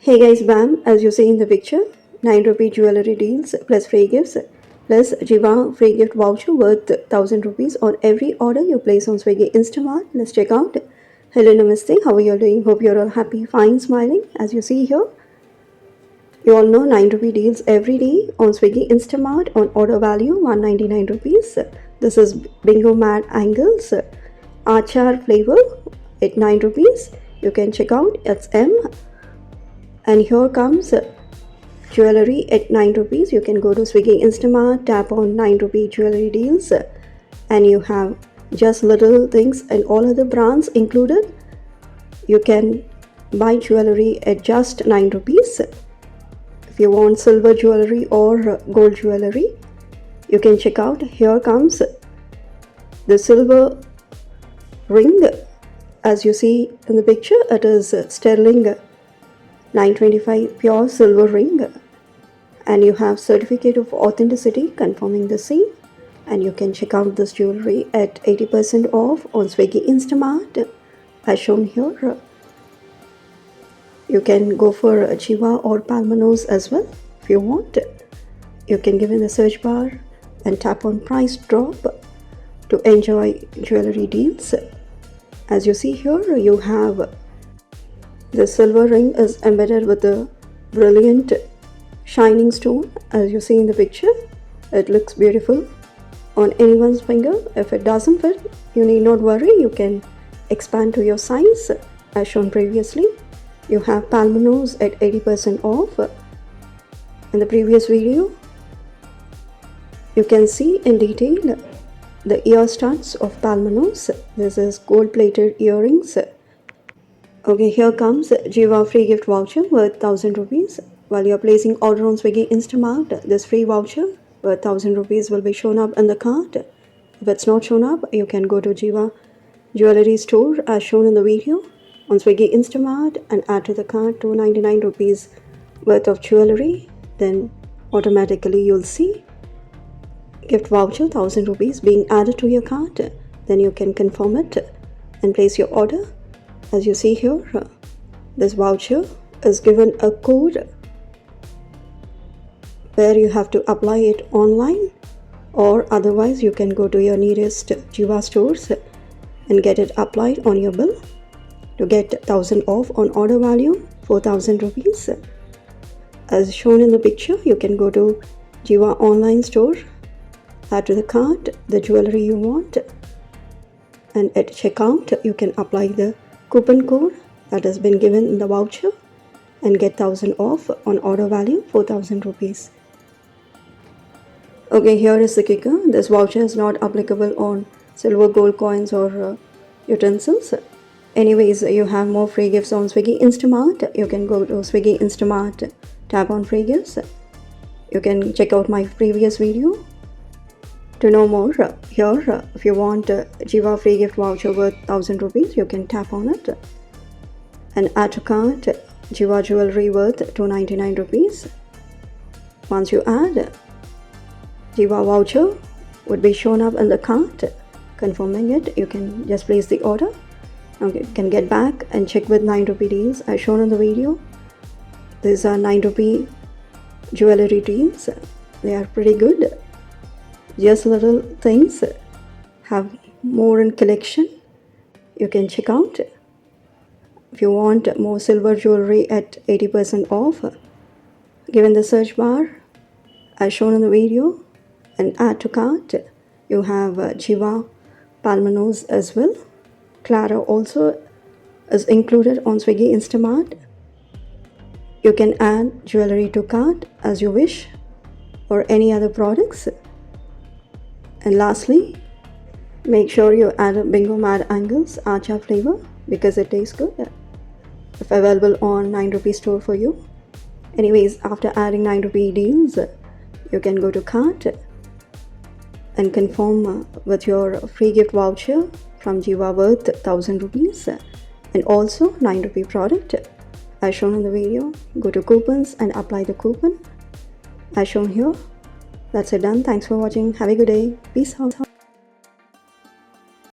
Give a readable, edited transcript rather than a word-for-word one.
Hey guys, bam, as you see in the picture, 9 rupee jewellery deals plus free gifts plus Giva free gift voucher worth 1000 rupees on every order you place on Swiggy Instamart. Let's check out. Hello, namaste. How are you all doing? Hope you're all happy, fine, smiling. As you see here, you all know 9 rupee deals every day on Swiggy Instamart on order value 199 rupees. This is Bingo Mad Angles Achar flavor at 9 rupees. You can check out, it's M. And here comes jewellery at 9 rupees. You can go to Swiggy Instamart, tap on 9 rupee jewellery deals, and you have just little things and all other brands included. You can buy jewellery at just 9 rupees. If you want silver jewellery or gold jewellery, you can check out. Here comes the silver ring. As you see in the picture, it is sterling 925 pure silver ring, and you have certificate of authenticity confirming the same. And you can check out this jewelry at 80% off on Swiggy Instamart as shown here. You can go for a Giva or Palmonas as well if you want. You can give in the search bar and tap on price drop to enjoy jewelry deals. As you see here, you have the silver ring is embedded with a brilliant shining stone. As you see in the picture, it looks beautiful on anyone's finger. If it doesn't fit, you need not worry, you can expand to your size as shown previously. You have Palmonas at 80% off. In the previous video, you can see in detail the ear studs of Palmonas. This is gold plated earrings. Okay, here comes Giva free gift voucher worth 1000 rupees. While you're placing order on Swiggy Instamart, this free voucher worth 1000 rupees will be shown up in the cart. If it's not shown up, you can go to Giva jewellery store as shown in the video on Swiggy Instamart and add to the cart 299 rupees worth of jewellery. Then automatically you'll see gift voucher 1000 rupees being added to your cart. Then you can confirm it and place your order. As you see here, this voucher is given a code where you have to apply it online, or otherwise you can go to your nearest Giva stores and get it applied on your bill to get 1000 off on order value 4000 rupees. As shown in the picture, you can go to Giva online store, add to the cart the jewelry you want, and at checkout you can apply the coupon code that has been given in the voucher and get 1000 off on order value 4000 rupees. Okay, here is the kicker. This voucher is not applicable on silver, gold coins or utensils. Anyways, you have more free gifts on Swiggy Instamart. You can go to Swiggy Instamart, tap on free gifts. You can check out my previous video to know more. Here, if you want Giva free gift voucher worth 1000 rupees, you can tap on it and add to cart Giva jewelry worth 299 rupees. Once you add, Giva voucher would be shown up in the cart. Confirming it, you can just place the order. Okay, you can get back and check with 9 rupee deals as shown in the video. These are 9 rupee jewelry deals. They are pretty good. Just little things, have more in collection. You can check out. If you want more silver jewelry at 80% off, give in the search bar as shown in the video and add to cart. You have Giva Palmonas as well. Clara also is included on Swiggy Instamart. You can add jewelry to cart as you wish or any other products. And lastly, make sure you add a Bingo Mad Angles Achar flavor because it tastes good. If available on 9 rupee store for you. Anyways, after adding 9 rupee deals, you can go to cart and confirm with your free gift voucher from Giva worth 1000 rupees and also 9 rupee product as shown in the video. Go to coupons and apply the coupon as shown here. That's it done. Thanks for watching. Have a good day. Peace out.